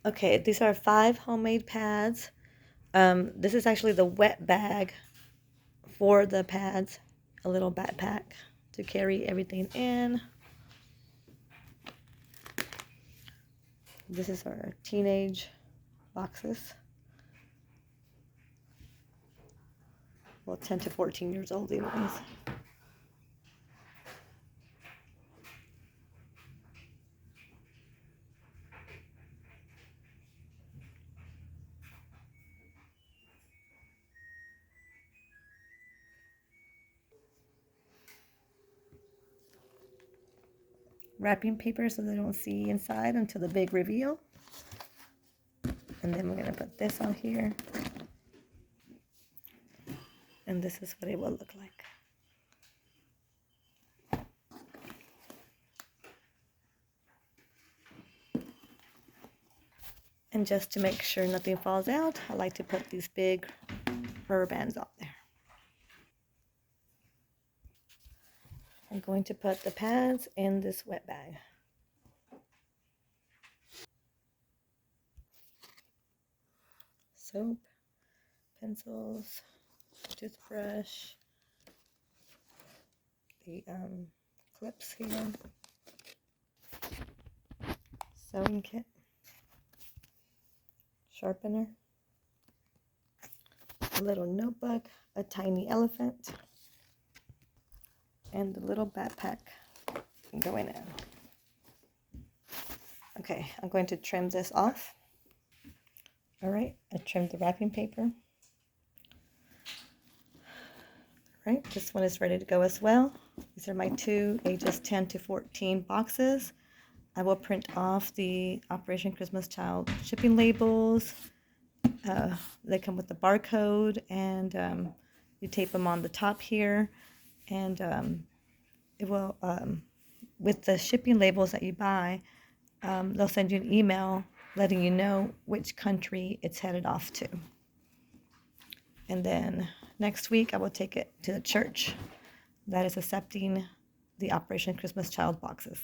Okay, these are 5 homemade pads. This is actually the wet bag for the pads, a little backpack to carry everything in. This is our teenage boxes. Well, 10 to 14 years old anyways. Wrapping paper so they don't see inside until the big reveal. And then we're going to put this on here. And this is what it will look like. And just to make sure nothing falls out, I like to put these big rubber bands on there. I'm going to put the pads in this wet bag. Soap, pencils, toothbrush, the clips here, sewing kit, sharpener, a little notebook, a tiny elephant, and the little backpack going in. Okay, I'm going to trim this off. All right, I trimmed the wrapping paper. All right, this one is ready to go as well. These are my 2 ages 10 to 14 boxes. I will print off the Operation Christmas Child shipping labels. They come with the barcode, and you tape them on the top here, and it will, with the shipping labels that you buy, they'll send you an email letting you know which country it's headed off to. And then next week I will take it to the church that is accepting the Operation Christmas Child boxes.